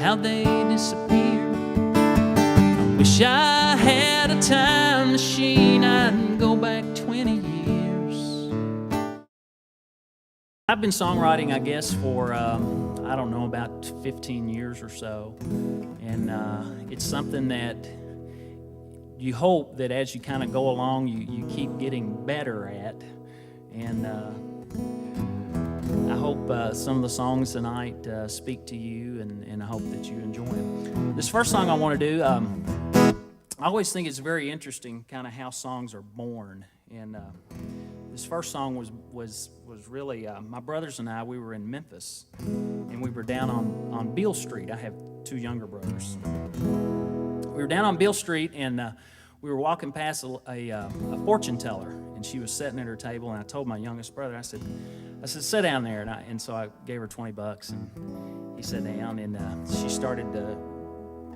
how they disappear. I wish I had a time machine, I'd go back 20 years. I've been songwriting, I guess, for, I don't know, about 15 years or so. And it's something that you hope that as you kind of go along, you keep getting better at. And I hope some of the songs tonight speak to you, and I hope that you enjoy them. This first song I want to do, I always think it's very interesting kind of how songs are born. And this first song was really, my brothers and I, we were in Memphis, and we were down on Beale Street. I have two younger brothers. We were down on Beale Street, and we were walking past a fortune teller, and she was sitting at her table, and I told my youngest brother, I said, sit down there, and so I gave her $20, and he sat down, and she started to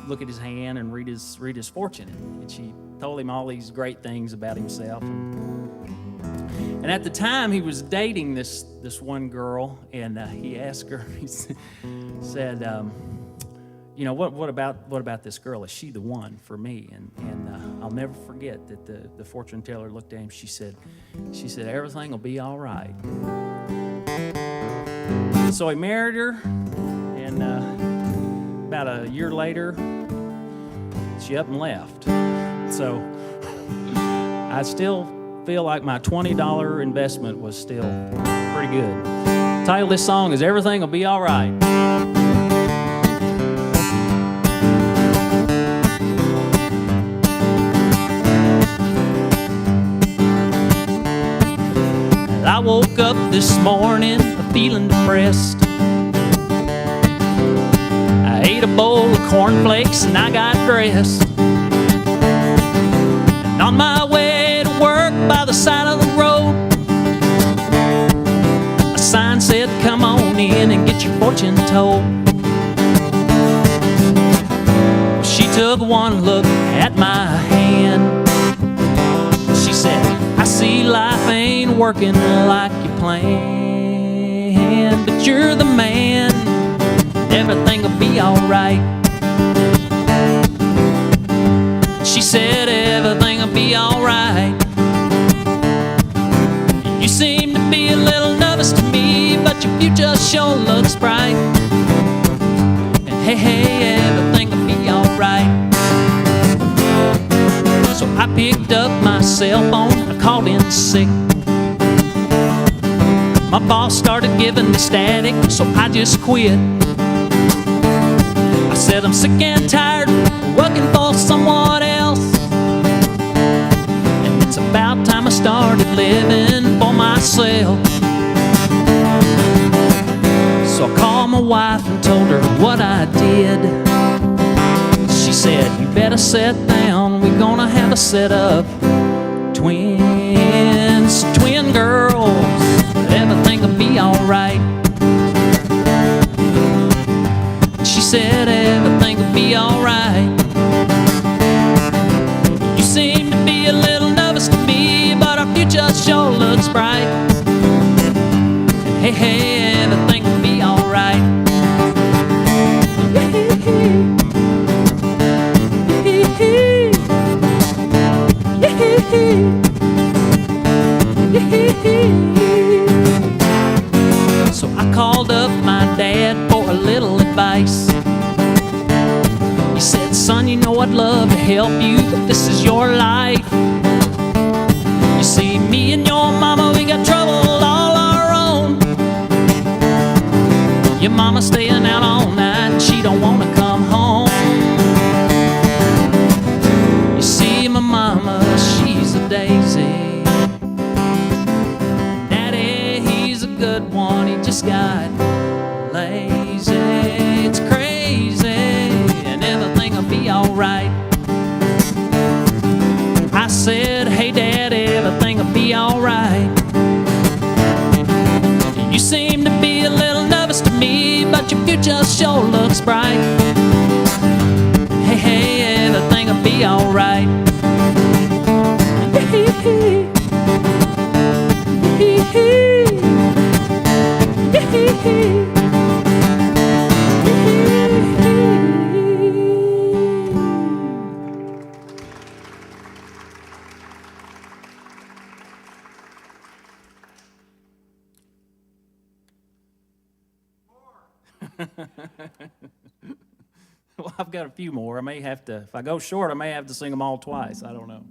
look at his hand and read his fortune, and she told him all these great things about himself. And at the time, he was dating this one girl, and he asked her, he said, you know, what about this girl? Is she the one for me? And I'll never forget that the fortune teller looked at him. She said, everything will be all right. So he married her, and about a year later, she up and left. So I still feel like my $20 investment was still pretty good. The title of this song is Everything Will Be All Right. I woke up this morning feeling depressed. I ate a bowl of cornflakes and I got dressed. And on my way to work by the side of the road, a sign said, come on in and get your fortune told. She took one look at my hand. She said, I see life ain't working like you planned, but you're the man, everything will be alright. She said everything will be alright. You seem to be a little nervous to me, but your future sure looks bright. And hey, everything will be alright. So I picked up my cell phone, I called in sick. My boss started giving me static, so I just quit. I said I'm sick and tired of working for someone else, and it's about time I started living for myself. So I called my wife and told her what I did. She said, you better sit down, we're gonna have a set up. Twin girls, everything will be alright. She said everything will be alright. You seem to be a little nervous to me, but our future sure looks bright. And hey, everything will be alright. So I called up my dad for a little advice. He said, son, you know I'd love to help you, but this is your life. You see, me and your mama, we got trouble all our own. Your mama's staying out all night and she don't want to come home. You see, my mama, she's a daisy. Good one, he just got lazy. It's crazy, and everything will be alright. I said, hey Dad, everything will be alright. You seem to be a little nervous to me, but your future sure looks bright. Hey, everything will be alright. Well, I've got a few more. I may have to, if I go short, I may have to sing them all twice. I don't know.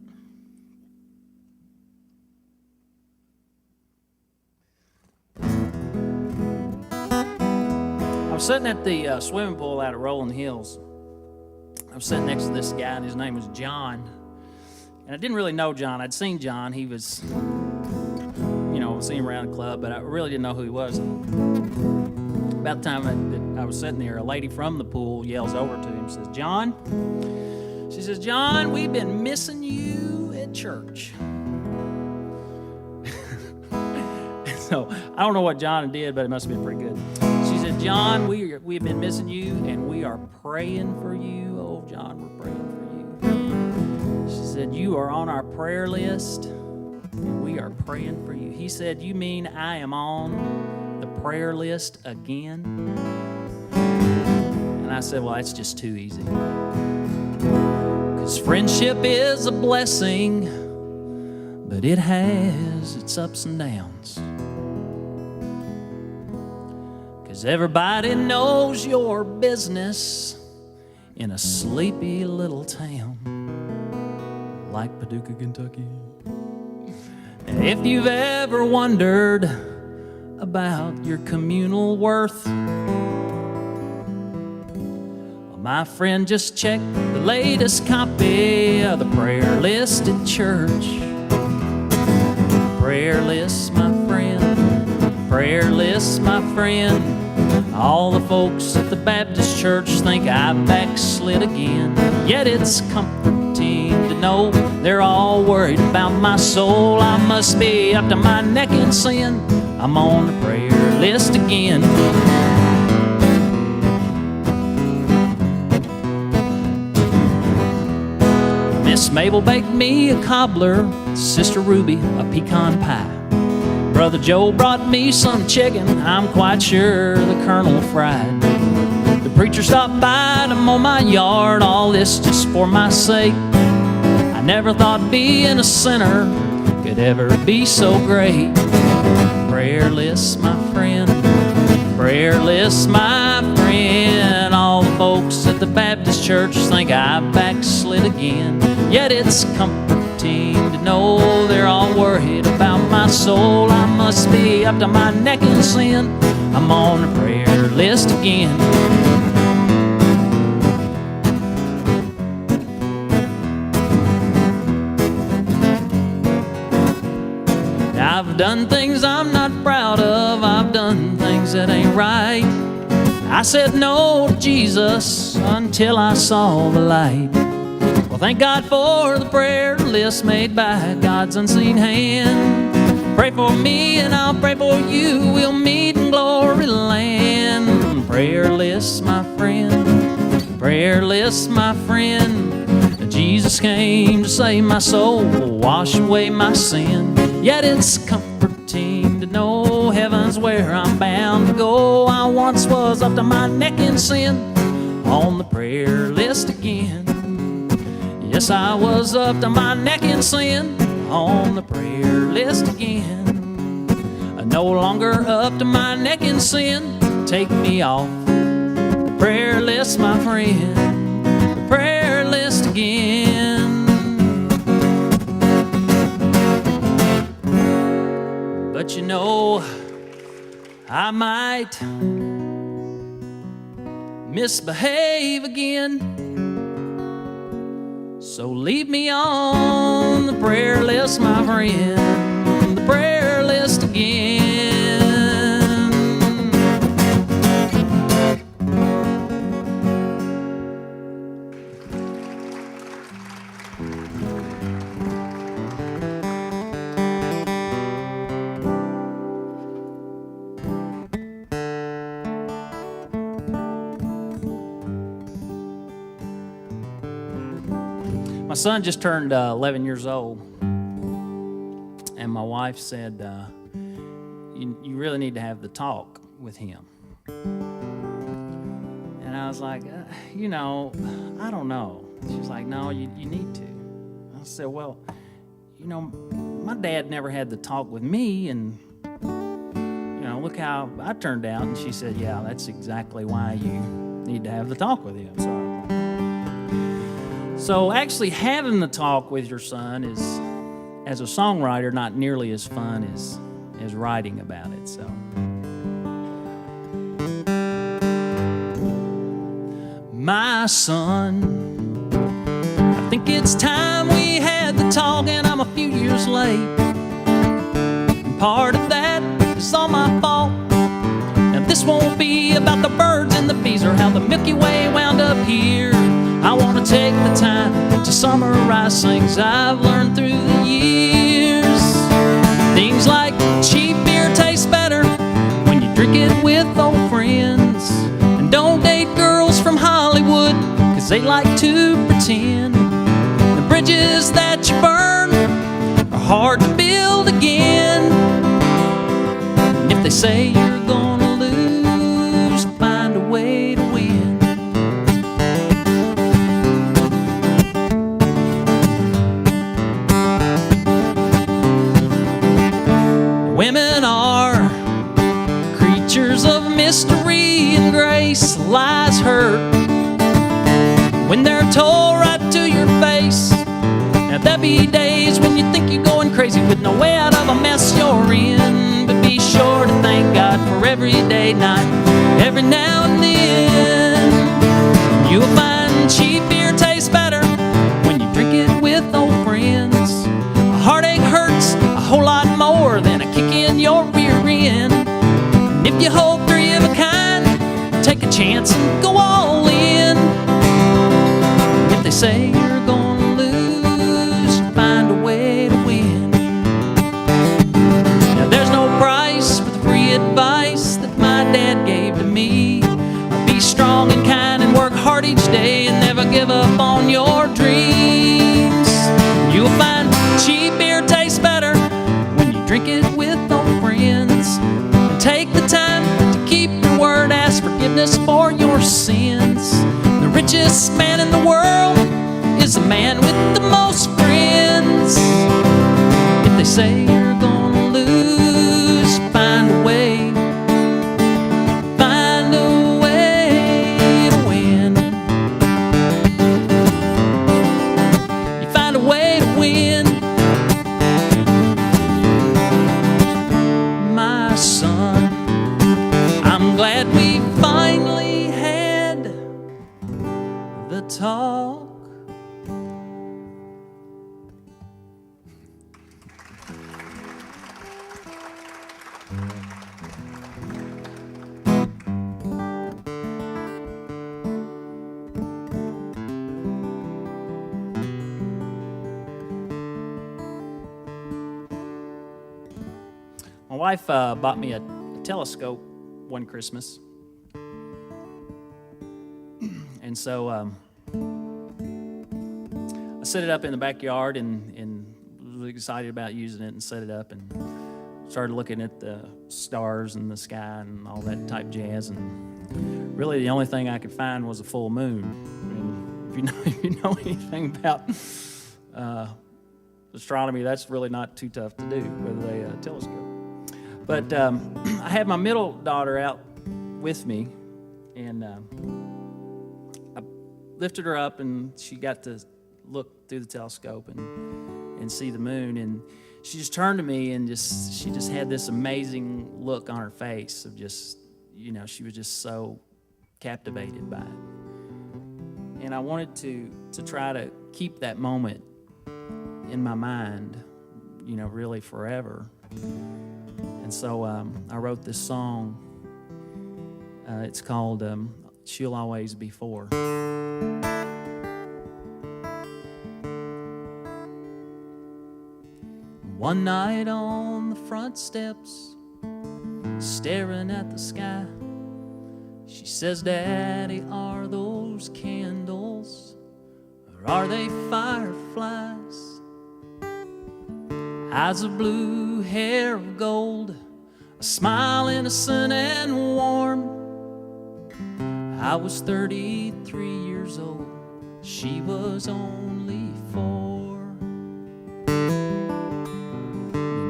I was sitting at the swimming pool out at Rolling Hills. I was sitting next to this guy, and his name was John. And I didn't really know John. I'd seen John. He was, seen him around the club, but I really didn't know who he was. About the time I was sitting there, a lady from the pool yells over to him and says, "John," she says, "John, we've been missing you at church." So I don't know what John did, but it must have been pretty good. She said, "John, we've been missing you, and we are praying for you. Oh, John, we're praying for you." She said, "You are on our prayer list, and we are praying for you." He said, "You mean I am on the prayer list again?" And I said, "Well, that's just too easy. Because friendship is a blessing, but it has its ups and downs. Because everybody knows your business in a sleepy little town like Paducah, Kentucky. And if you've ever wondered about your communal worth, well, my friend, just check the latest copy of the prayer list at church. Prayer list, my friend, prayer list, my friend. All the folks at the Baptist church think I backslid again. Yet it's comforting to know they're all worried about my soul. I must be up to my neck in sin. I'm on the prayer list again. Miss Mabel baked me a cobbler, Sister Ruby a pecan pie. Brother Joe brought me some chicken, I'm quite sure the Colonel fried. The preacher stopped by to mow my yard, all this just for my sake. I never thought being a sinner could ever be so great. Prayer list, my friend, prayer list, my friend. All the folks at the Baptist church think I backslid again. Yet it's comforting to know they're all worried about my soul. I must be up to my neck in sin. I'm on the prayer list again. I've done things I'm not proud of. I've done things that ain't right. I said no to Jesus until I saw the light. Well, thank God for the prayer list made by God's unseen hand. Pray for me and I'll pray for you. We'll meet in glory land. Prayer list, my friend, prayer list, my friend. Jesus came to save my soul, wash away my sin. Yet it's comforting to know heaven's where I'm bound to go. I once was up to my neck in sin, on the prayer list again. Yes, I was up to my neck in sin, on the prayer list again. No longer up to my neck in sin, take me off the prayer list, my friend, the prayer list again. But you know, I might misbehave again. So leave me on the prayer list, my friend, the prayer list again. My son just turned 11 years old, and my wife said, you really need to have the talk with him. And I was like, I don't know. She's like, no, you need to. I said, well, my dad never had the talk with me, and, look how I turned out. And she said, yeah, that's exactly why you need to have the talk with him. So actually having the talk with your son is, as a songwriter, not nearly as fun as writing about it. So my son, I think it's time we had the talk, and I'm a few years late. And part of that is all my fault. Now this won't be about the birds and the bees or how the Milky Way wound up here. I want to take the time to summarize things I've learned through the years. Things like cheap beer tastes better when you drink it with old friends. And don't date girls from Hollywood, 'cause they like to pretend. The bridges that you burn are hard to build again. And if they say you're gonna lose, find a way to win. Women are creatures of mystery and grace. Lies hurt when they're told right to your face. Now there'll be days when you think you're going crazy with no way out of a mess you're in. But be sure to thank God for every day, night, every now and then. You'll find cheap beer tastes better when you drink it with old friends. A heartache hurts a whole lot more than a kick in your rear end. And if you hold three of a kind, take a chance and go all in. And if they say you're gonna lose, find a way to win. Now there's no price for the free advice that my dad gave to me. Be strong and kind and work hard each day and never give up on your dreams. You'll find cheap beer tastes better when you drink it with old friends. And take the time to keep your word, ask forgiveness for your sins. The richest man in the world is the man with the most friends. If they say you're gonna lose, find a way. Find a way to win. You find a way to win. My son, I'm glad we finally had the talk. My wife bought me a telescope one Christmas. And so I set it up in the backyard and was excited about using it and set it up and started looking at the stars and the sky and all that type jazz. And really the only thing I could find was a full moon. I mean, if you know anything about astronomy, that's really not too tough to do with a telescope. But I had my middle daughter out with me, and I lifted her up, and she got to look through the telescope and see the moon. And she just turned to me, and she just had this amazing look on her face of just, she was just so captivated by it. And I wanted to try to keep that moment in my mind, really forever. And so I wrote this song. It's called She'll Always Be For. One night on the front steps, staring at the sky, she says, "Daddy, are those candles, or are they fireflies? Eyes of blue, hair of gold, a smile innocent and warm. I was 33 years old, she was only 4.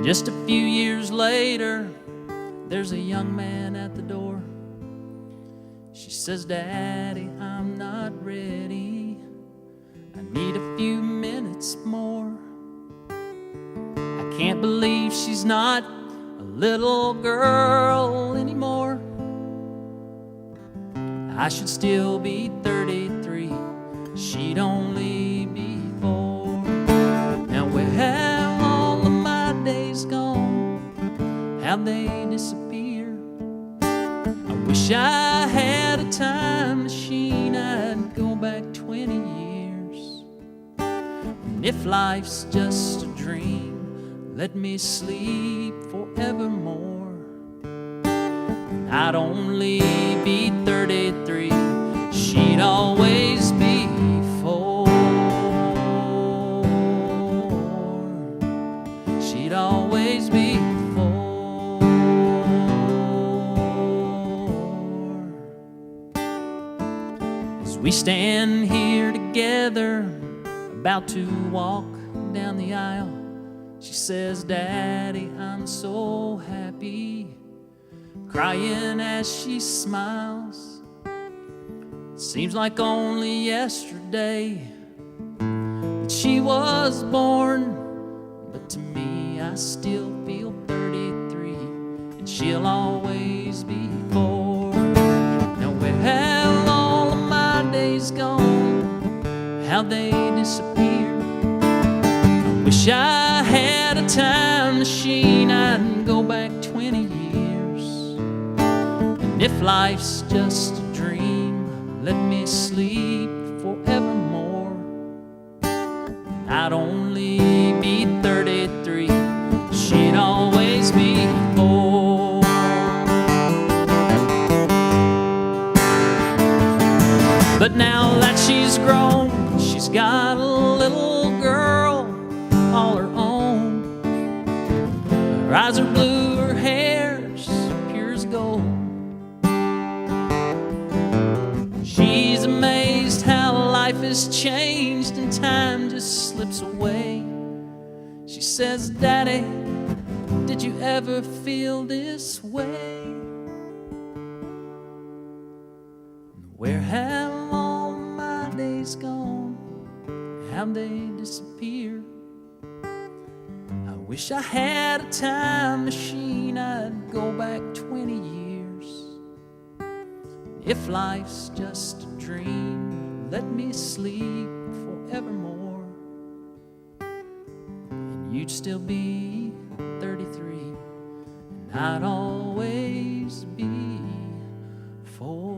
And just a few years later, there's a young man at the door. She says, Daddy, I'm not ready. I need a few minutes more. I can't believe she's not a little girl anymore. I should still be 33. She'd only be 4. Now where have all of my days gone? Have they disappeared? I wish I had a time machine. I'd go back 20 years. And if life's just a dream, let me sleep forevermore. I'd only be 33. She'd always be 4. She'd always be 4. As we stand here together, about to walk down the aisle, she says, Daddy, I'm so happy, crying as she smiles. It seems like only yesterday that she was born, but to me I still feel 33, and she'll always be 4. Now where have all of my days gone? How they disappeared? I wish I had a time machine. I'd go back 20 years. And if life's just a dream, let me sleep forevermore. I'd only be 33. She'd always be 4. But now that she's grown, she's got a little girl all her own. Her eyes are blue, her hair's pure as gold. She's amazed how life has changed and time just slips away. She says, Daddy, did you ever feel this way? Where have all my days gone? Have they disappeared? I wish I had a time machine. I'd go back 20 years. If life's just a dream, let me sleep forevermore. And you'd still be 33, and I'd always be 4.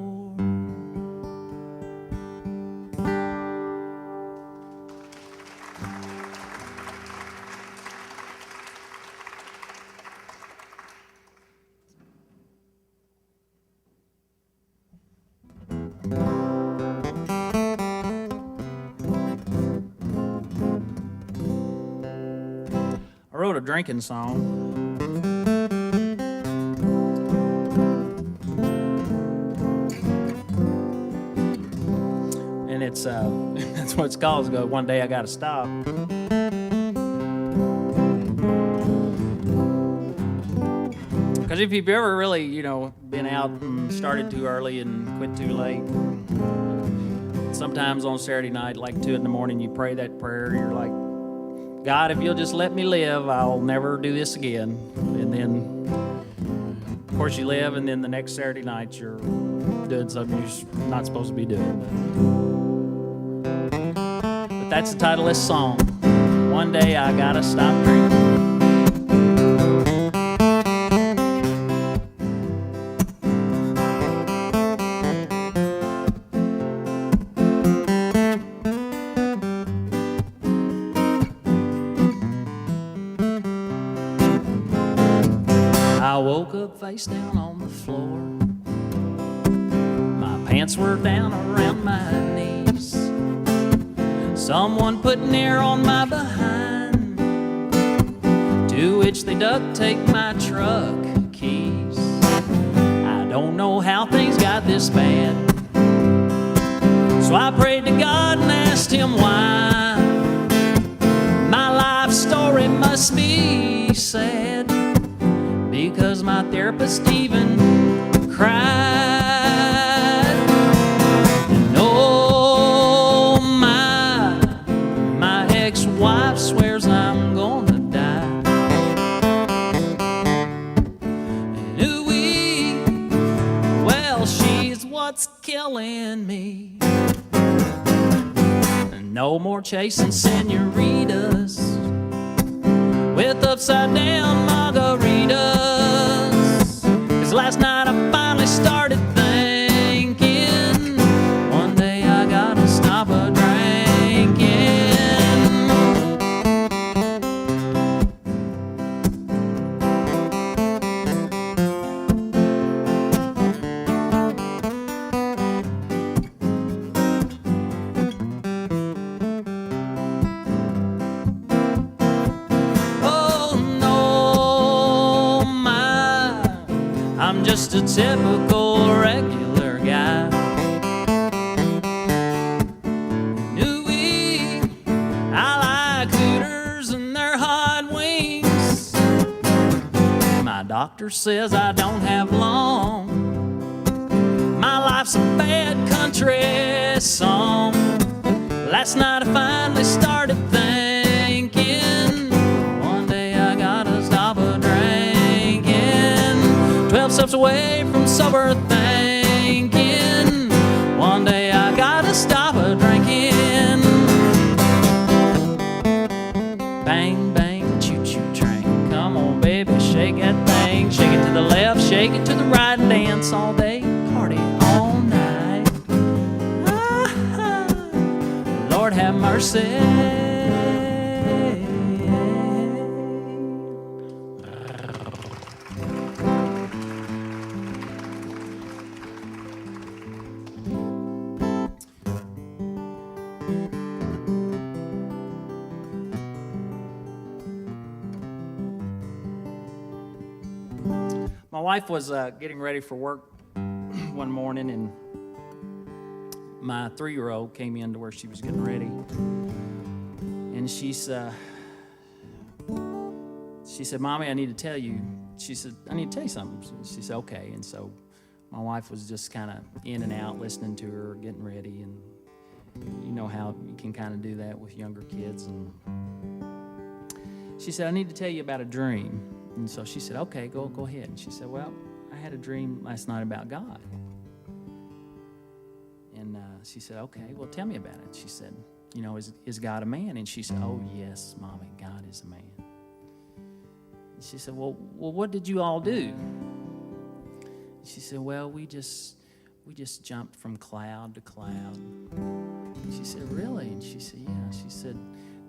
I wrote a drinking song. And it's that's what it's called. It's called One Day I Gotta Stop. Because if you've ever really, been out and started too early and quit too late, sometimes on Saturday night, like 2 in the morning, you pray that prayer. You're like, God, if you'll just let me live, I'll never do this again. And then, of course, you live, and then the next Saturday night, you're doing something you're not supposed to be doing. But that's the title of this song. One day I gotta stop drinking. I woke up face down on the floor. My pants were down around my knees. Someone put an air on my behind, to which they duct taped my truck keys. I don't know how things got this bad, so I prayed to God and asked Him why. My life story must be sad, 'cause my therapist even cried. And oh my ex-wife swears I'm gonna die. And ooh-wee, well, she's what's killing me. And no more chasing senoritas with upside-down margaritas. 'Cause last night I finally started thinking, one day I gotta stop a drinking. I'm just a typical regular guy. Ooh-wee, I like Hooters and their hot wings. My doctor says I don't have long. My life's a bad country song. Last night I finally started thinking, one day I gotta stop a drinking. 12 steps away from sober thinking, one day I gotta stop a drinking. Bang, bang, choo-choo train. Come on, baby, shake that thing. Shake it to the left, shake it to the right. Dance all day, party all night. Ah, Lord have mercy. My wife was getting ready for work one morning, and my 3-year-old came in to where she was getting ready, and she said, "Mommy, I need to tell you." She said, "I need to tell you something." She said, "Okay." And so my wife was just kind of in and out, listening to her, getting ready, and you know how you can kind of do that with younger kids. And she said, "I need to tell you about a dream." And so she said, "Okay, go ahead." And she said, "Well, I had a dream last night about God." And she said, "Okay, well, tell me about it." She said, "You know, is God a man?" And she said, "Oh, yes, Mommy, God is a man." And she said, well, what did you all do?" And she said, "Well, we just jumped from cloud to cloud." And she said, "Really?" And she said, "Yeah." She said,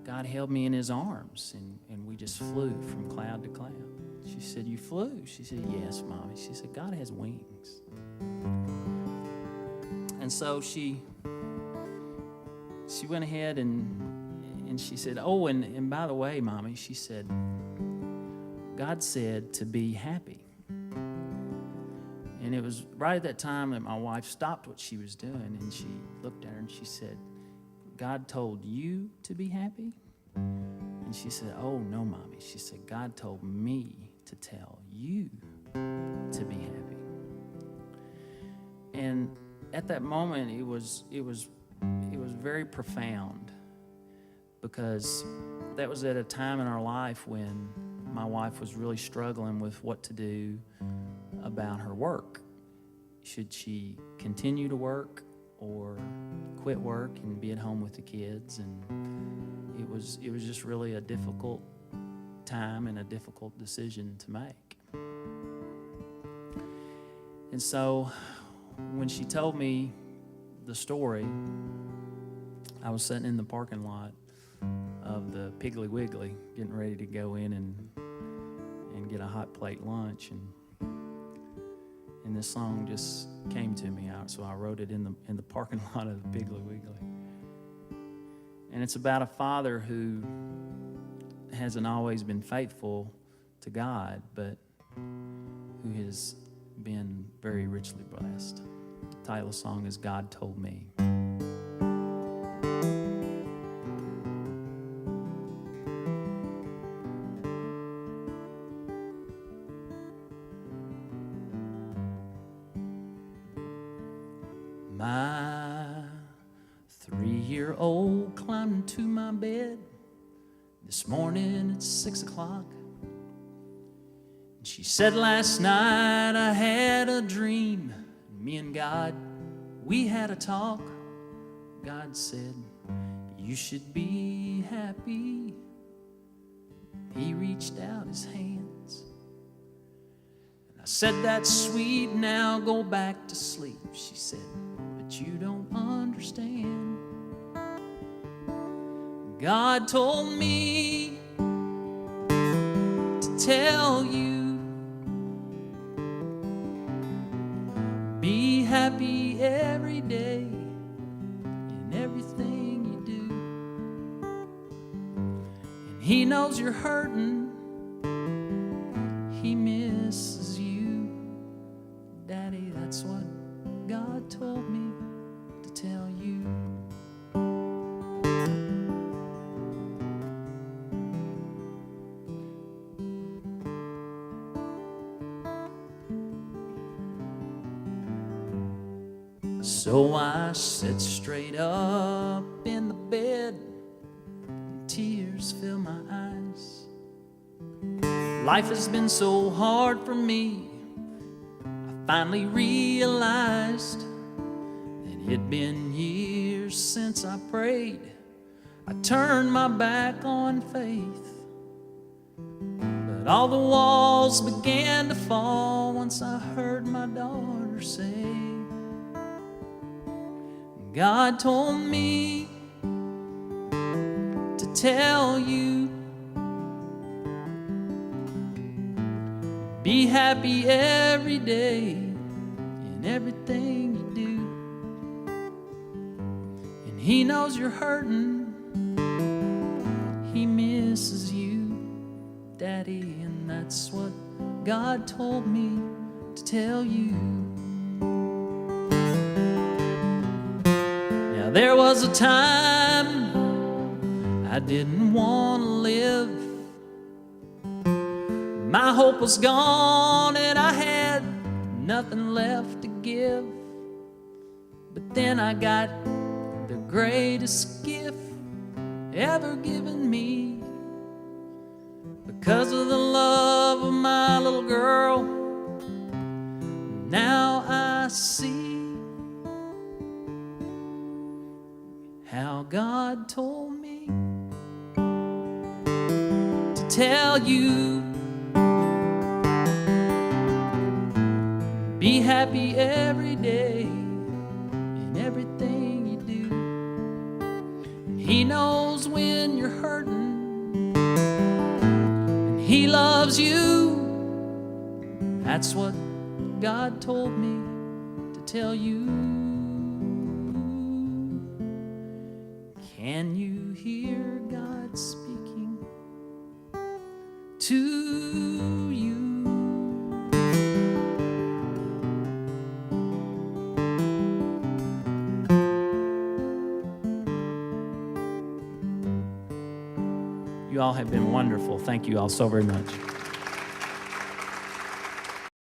"God held me in his arms, and we just flew from cloud to cloud." She said, "You flew?" She said, "Yes, Mommy." She said, "God has wings." And so she went ahead and she said, "Oh, and by the way, Mommy," she said, "God said to be happy." And it was right at that time that my wife stopped what she was doing, and she looked at her and she said, "God told you to be happy?" And she said, "Oh, no, Mommy." She said, "God told me to tell you to be happy." And at that moment, it was very profound, because that was at a time in our life when my wife was really struggling with what to do about her work. Should she continue to work or quit work and be at home with the kids? And it was just really a difficult time and a difficult decision to make. And so when she told me the story, I was sitting in the parking lot of the Piggly Wiggly, getting ready to go in and get a hot plate lunch, and this song just came to me. So I wrote it in the parking lot of the Piggly Wiggly. And it's about a father who hasn't always been faithful to God, but who has been very richly blessed. The title of the song is "God Told Me." My 3-year-old climbed into my bed this morning at 6 o'clock. She said, last night I had a dream. Me and God, we had a talk. God said, you should be happy. He reached out his hands. And I said, that's sweet, now go back to sleep. She said, but you don't understand. God told me to tell you, be happy every day in everything you do. And He knows you're hurting. He misses you. Daddy, that's what God told me to tell you. So I sit straight up in the bed, and tears fill my eyes. Life has been so hard for me. I finally realized that it'd been years since I prayed. I turned my back on faith, but all the walls began to fall once I heard my daughter say, God told me to tell you, be happy every day in everything you do. And He knows you're hurting. He misses you, Daddy, and that's what God told me to tell you. There was a time I didn't want to live. My hope was gone and I had nothing left to give. But then I got the greatest gift ever given me. Because of the love of my little girl, now I see how God told me to tell you, be happy every day in everything you do. And He knows when you're hurting, and He loves you. That's what God told me to tell you. Can you hear God speaking to you? You all have been wonderful. Thank you all so very much.